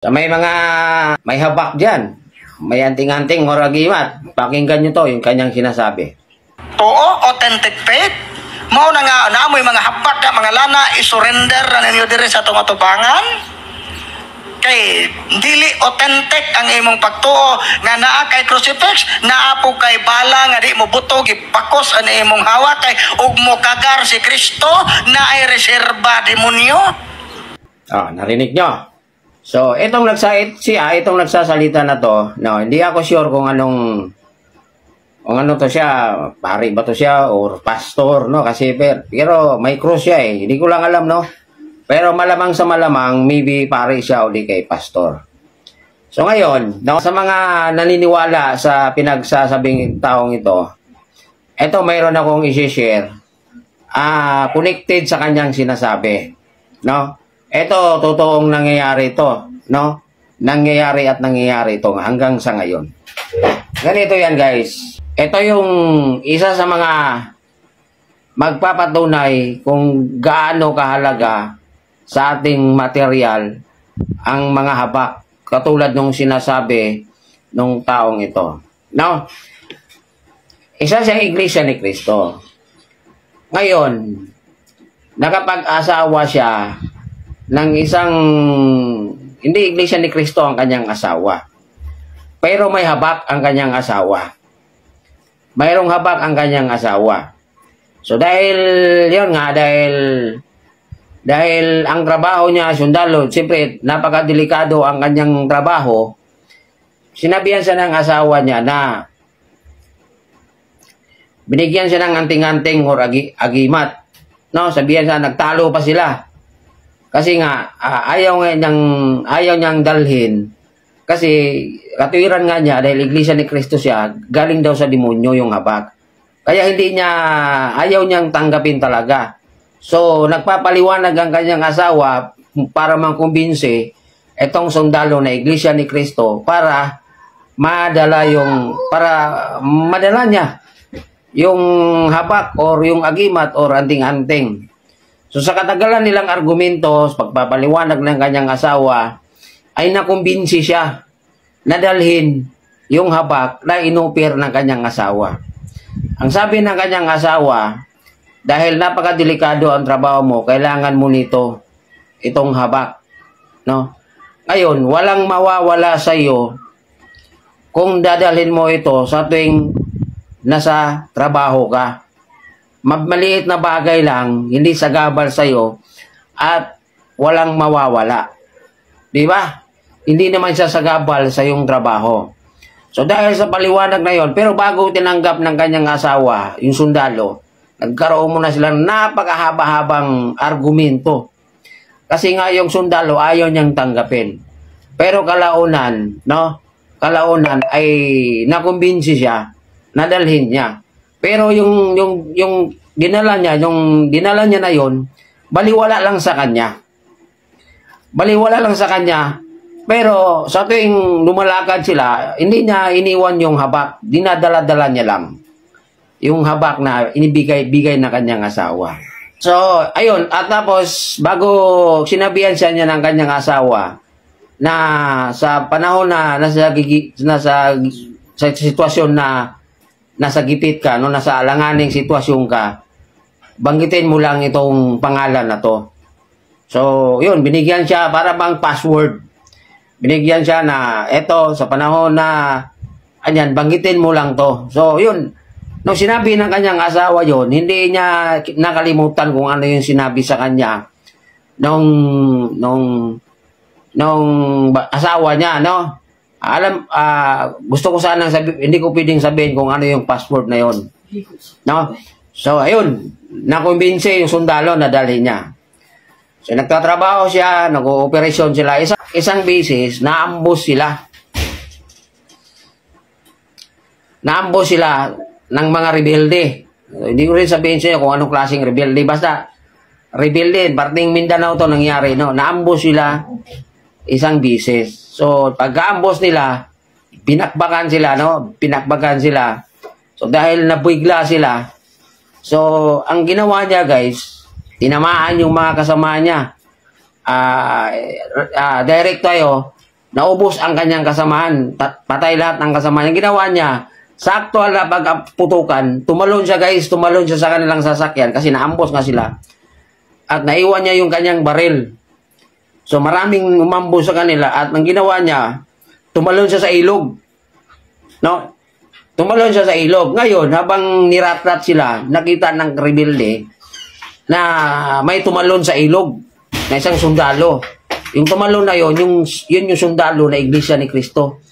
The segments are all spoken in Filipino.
Sa may habak dyan, may anting-anting or agimat, pakinggan nyo to, yung kanyang sinasabi. Oo, authentic faith. Mao na nga, naamoy mga habak na mga lana, isurrender na ninyo diri sa itong atubangan. Kay dili authentic ang imong pagtuo nga naa kay crucifix, naa po kay bala nga di mo butog ipakos ang imong hawak kay ug mo kagar si Kristo na ay reserba demonyo. Narinig nyo? So, itong nagsasalita na to, no, hindi ako sure kung ano to siya, pari ba to siya or pastor, no, kasi pero may cross siya eh. Hindi ko lang alam, no. Pero malamang sa malamang, maybe pare siya o di kay pastor. So ngayon, no, sa mga naniniwala sa pinagsasabing taong ito mayroon akong i-share connected sa kanyang sinasabi. No? Ito, totoong nangyayari ito. No? Nangyayari ito hanggang sa ngayon. Ganito yan, guys. Ito yung isa sa mga magpapatunay kung gaano kahalaga sa ating material ang mga habak katulad nung sinasabi nung taong ito. No? Isa siyang iglesia ni Kristo. Ngayon, nakapag-asawa siya ng isang hindi iglesia ni Kristo ang kanyang asawa. Pero may habak ang kanyang asawa. Mayroong habak ang kanyang asawa. So dahil ang trabaho niya, sundalo, siyempre, napakadelikado ang kanyang trabaho, sinabihan siya ng asawa niya na binigyan siya ng anting-anting or agimat. No, sabihan siya, nagtalo pa sila. Kasi nga, ayaw niyang dalhin. Kasi, katuwiran nga niya, dahil iglesia ni Kristo siya, galing daw sa demonyo yung habak. Kaya ayaw niyang tanggapin talaga. So, nagpapaliwanag ang kanyang asawa para mangkumbinsi itong sundalo na iglesia ni Kristo para madala niya yung habak or yung agimat or anting-anting. So, sa katagalan nilang argumento, pagpapaliwanag ng kanyang asawa, ay nakumbinsi siya na dalhin yung habak na inupir ng kanyang asawa. Ang sabi ng kanyang asawa, dahil napakadelikado ang trabaho mo, kailangan mo nito, itong habak. No? Ngayon, walang mawawala sa iyo kung dadalhin mo ito sa tuwing nasa trabaho ka. Maliit na bagay lang, hindi sagabal sa iyo, at walang mawawala. Di ba? Hindi naman siya sagabal sa iyong trabaho. So dahil sa paliwanag na yon, pero bago tinanggap ng kanyang asawa, yung sundalo, nagkaroon muna sila ng napakahaba-habang argumento. Kasi nga yung sundalo ayaw niyang tanggapin. Pero kalaunan ay nakumbinsi siya na dalhin niya. Pero yung dinala niya na yon, baliwala lang sa kanya. Baliwala lang sa kanya. Pero sa tuwing lumalakad sila, hindi niya iniwan yung habak. Dinadala-dala niya lang yung habak na inibigay na kanyang asawa. So, ayun. At tapos, bago sinabihan siya niya ng kanyang asawa na sa panahon na nasa sitwasyon na nasa gipit ka, no, nasa alanganing sitwasyon ka, banggitin mo lang itong pangalan na to. So, yun, binigyan siya para bang password. Binigyan siya na eto, sa panahon na banggitin mo lang to. So, yun. Nung sinabi ng kanyang asawa yon, hindi niya nakalimutan kung ano yung sinabi sa kanya nung asawa niya, no? Gusto ko sanang sabihin, hindi ko pwedeng sabihin kung ano yung password na yon. No? So, ayun, nakumbinsi yung sundalo na dalhin niya. So, nagtatrabaho siya, nag-ooperasyon sila. Isang beses, naambos sila. Naambos sila ng mga rebelde. Hindi ko rin sabihin sa inyo kung anong klaseng rebelde. Basta, rebelde, parting Mindanao to nangyari, no? Naambos sila isang beses. So, pagka-ambos nila, pinakbakan sila, no? Pinakbakan sila. So, dahil nabigla sila, so, ang ginawa niya, guys, tinamaan yung mga kasama niya. Direct tayo, naubos ang kanyang kasamahan, patay lahat ng kasamahan. Ang ginawa niya, sakto ala pagputukan, tumalon siya guys, tumalon siya sa kanilang sasakyan kasi naambos nga sila. At naiwan niya yung kanyang baril. So maraming umambos sa kanila at ang ginawa niya, tumalon siya sa ilog. No? Tumalon siya sa ilog. Ngayon, habang niratrat sila, nakita ng rebelde na may tumalon sa ilog na isang sundalo. Yung tumalon na yun yung sundalo na Iglesia ni Cristo.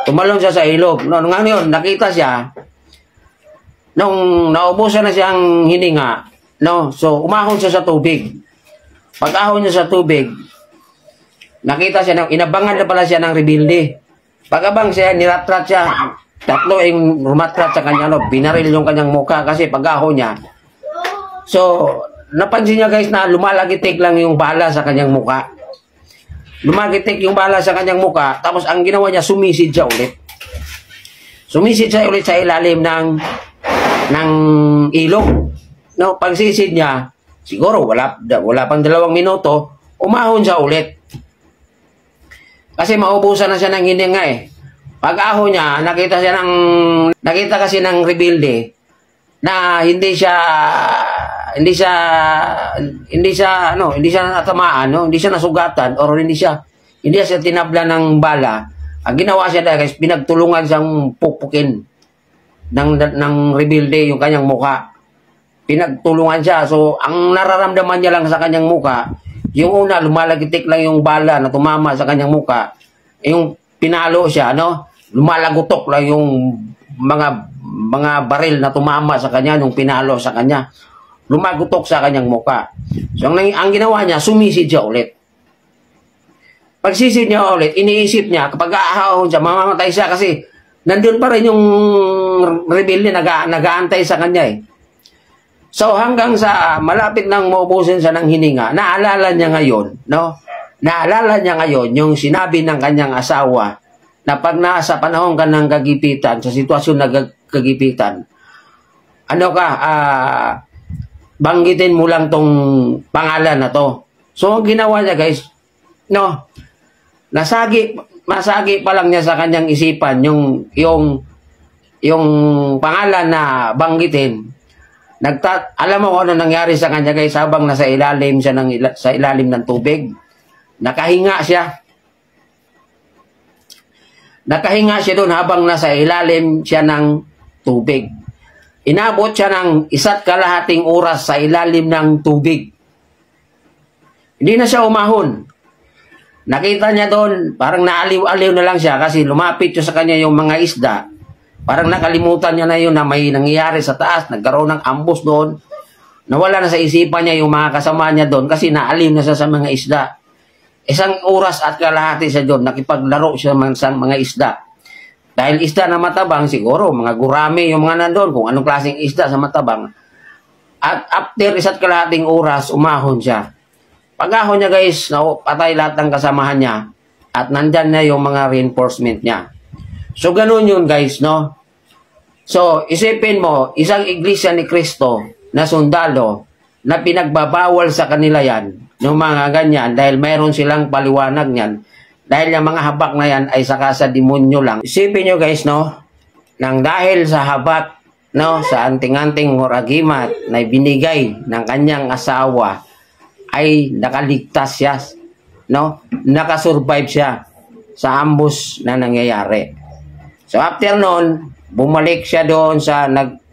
Tumalon siya sa ilog. No, ngayon, nakita siya, nung naubusan na siyang hininga, no, so umahon siya sa tubig. Pag-ahon niya sa tubig, nakita siya, inabangan na pala siya ng rebelde. Pag-abang siya, niratrat siya, tatlo yung rumatrat sa kanya, no, binaril yung kanyang muka kasi pag-ahon niya. So, napansin niya guys na lumalagitik lang yung bala sa kanyang muka. Lumagitik yung bala sa kanyang muka, tapos ang ginawa niya, sumisid siya ulit. Sumisid siya ulit sa ilalim ng ilog. No, pagsisid niya, siguro wala pang 2 minuto, umahon siya ulit. Kasi maubusan na siya ng hininga eh. Pag-ahon niya, nakita kasi ng rebelde na hindi siya natamaan, no? Hindi siya nasugatan or hindi siya tinabla ng bala. Ang ginawa siya dahil guys, pinagtulungan siyang pupukin ng rebelde yung kanyang muka. Pinagtulungan siya. So, ang nararamdaman niya lang sa kanyang muka, yung una, lumalagitik lang yung bala na tumama sa kanyang muka. Yung pinalo siya, no? Lumalagutok lang yung mga baril na tumama sa kanya nung pinalo sa kanya. Lumagutok sa kanyang muka. So, ang ginawa niya, sumisid siya ulit. Pagsisid niya ulit, iniisip niya, kapag aahon siya, mamamatay siya kasi nandun pa rin yung rebelde nag-aantay sa kanya eh. So, hanggang sa malapit nang maubusin siya ng hininga, naalala niya ngayon, no? Naalala niya ngayon yung sinabi ng kanyang asawa na pag nasa panahon ka ng kagipitan, sa sitwasyon na kagipitan, banggitin mo lang tong pangalan na to. So, ang ginawa niya guys, no, masagi pa lang niya sa kanyang isipan yung pangalan na banggitin. Alam mo kung ano nangyari sa kanya guys habang nasa ilalim siya sa ilalim ng tubig? Nakahinga siya. Nakahinga siya doon habang nasa ilalim siya ng tubig. Inabot siya ng 1.5 oras sa ilalim ng tubig. Hindi na siya umahon. Nakita niya doon, parang naaliw-aliw na lang siya kasi lumapit siya sa kanya yung mga isda. Parang nakalimutan niya na yun na may nangyayari sa taas, nagkaroon ng ambus doon. Nawala na sa isipan niya yung mga kasama niya doon kasi naaliw na siya sa mga isda. 1 oras at kalahati siya doon, nakipaglaro siya sa mga isda. Dahil isda na matabang, siguro, mga gurami yung mga nandun, kung anong klaseng isda sa matabang. At after 1.5 oras, umahon siya. Pag-ahon niya guys, patay lahat ng kasamahan niya. At nandyan na yung mga reinforcement niya. So, ganun yun guys, no? So, isipin mo, isang Iglesia ni Cristo na sundalo na pinagbabawal sa kanila yan, yung mga ganyan, dahil mayroon silang paliwanag niyan. Dahil yung mga habak na yan ay saka sa demonyo lang. Isipin nyo guys, no? Nang dahil sa habak, no, sa anting-anting agimat na binigay ng kanyang asawa, ay nakaligtas siya, no? Nakasurvive siya sa ambush na nangyayari. So after noon, bumalik siya doon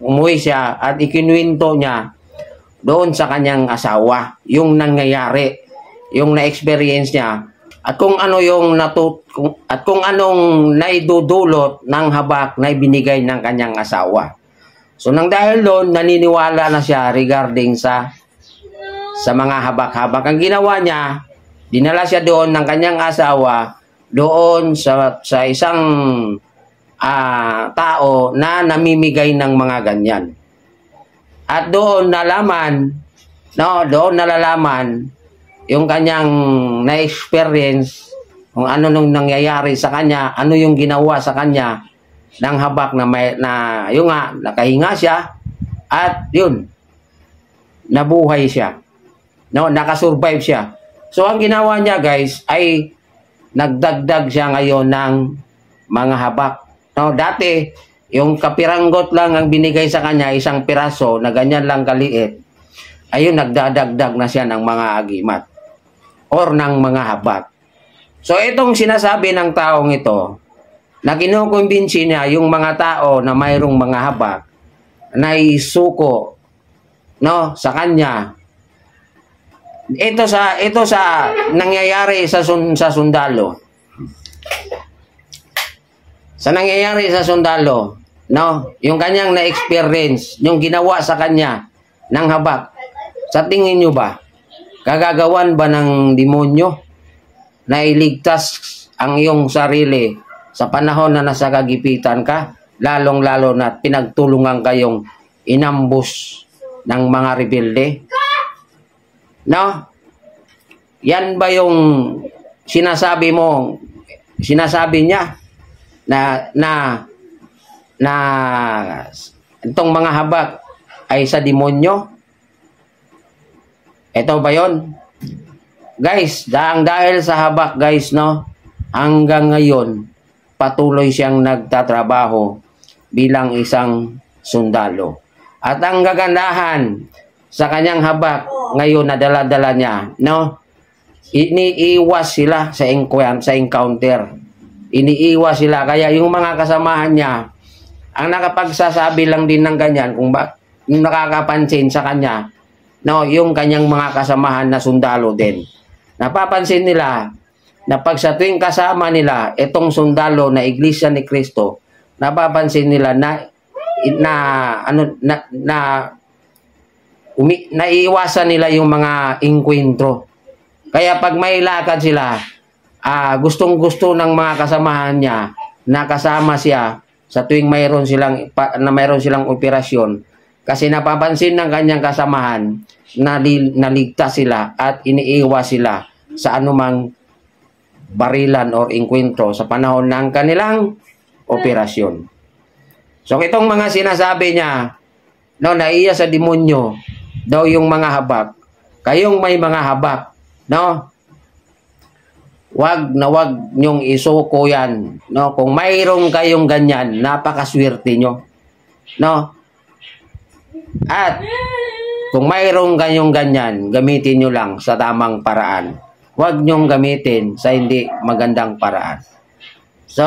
umuwi siya at ikinuwento niya doon sa kanyang asawa yung nangyayari, yung na-experience niya at kung ano yung kung anong naidudulot ng habak na ibinigay ng kanyang asawa. So nang dahil doon, naniniwala na siya regarding sa mga habak-habak. Ang ginawa niya, dinala siya doon ng kanyang asawa doon sa isang tao na namimigay ng mga ganyan. At doon nalalaman yung kanyang na-experience kung ano nung nangyayari sa kanya, ano yung ginawa sa kanya ng habak na yung nakahinga siya at yun, nabuhay siya. No, nakasurvive siya. So ang ginawa niya guys ay nagdagdag siya ngayon ng mga habak. No, dati, yung kapiranggot lang ang binigay sa kanya, isang piraso na ganyan lang kaliit, ayun, nagdadagdag na siya ng mga agimat or ng mga habak. So, itong sinasabi ng taong ito, na kinukumbinsi niya yung mga tao na mayroong mga habak, na isuko, no, sa kanya. Ito sa nangyayari sa sundalo. Sa nangyayari sa sundalo, no, yung kanyang na-experience, yung ginawa sa kanya ng habak, sa tingin nyo ba, kagagawan ba ng demonyo na iligtas ang iyong sarili sa panahon na nasa kagipitan ka, lalong-lalo na pinagtulungan kayong inambus ng mga rebelde? No? Yan ba yung sinasabi niya na itong mga habak ay sa demonyo? Ito ba yon? Guys, dahil sa habak, guys, no, hanggang ngayon, patuloy siyang nagtatrabaho bilang isang sundalo. At ang gagandahan sa kanyang habak, ngayon na dala-dala niya, no, iniiwas sila sa encounter. Iniiwas sila. Kaya yung mga kasamahan niya, ang nakapagsasabi lang din ng ganyan, kung nakakapansin sa kanya, no, yung kanyang mga kasamahan na sundalo din. Napapansin nila na pag sa tuwing kasama nila itong sundalo na Iglesia ni Cristo, napapansin nila naiiwasan nila yung mga inkwentro. Kaya pag may lakad sila, gustong-gusto ng mga kasamahan niya na kasama siya sa tuwing mayroon silang operasyon, kasi napapansin ng kanyang kasamahan na naligtas sila at iniiwas sila sa anumang barilan o inkwentro sa panahon ng kanilang operasyon. So itong mga sinasabi niya, no, naiya sa demonyo daw yung mga habak. Kayong may mga habak, no, wag nyong isuko yan, no. Kung mayroong kayong ganyan, napakaswerte nyo, no. At kung mayroong kayong ganyan, gamitin nyo lang sa tamang paraan. Huwag nyong gamitin sa hindi magandang paraan. So,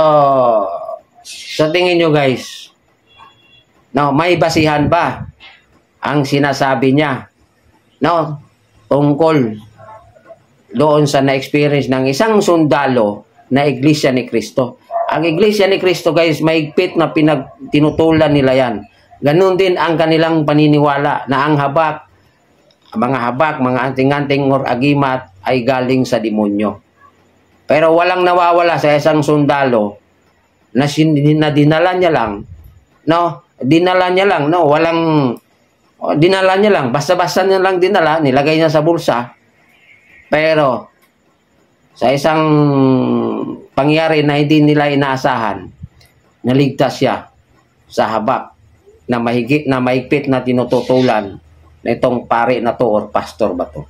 sa tingin nyo, guys, no, may basihan ba ang sinasabi niya, no, tungkol doon sa na-experience ng isang sundalo na Iglesia ni Cristo? Ang Iglesia ni Cristo, guys, mahigpit na tinutulan nila yan. Ganun din ang kanilang paniniwala na ang habak, mga anting-anting or agimat ay galing sa demonyo. Pero walang nawawala sa isang sundalo na dinala niya lang, no? Dinala niya lang, no? Dinala niya lang, basta-basta niya lang dinala, nilagay niya sa bulsa. Pero sa isang pangyari na hindi nila inaasahan, naligtas siya sa habak na mahigpit na tinututulan na itong pare na to or pastor ba to.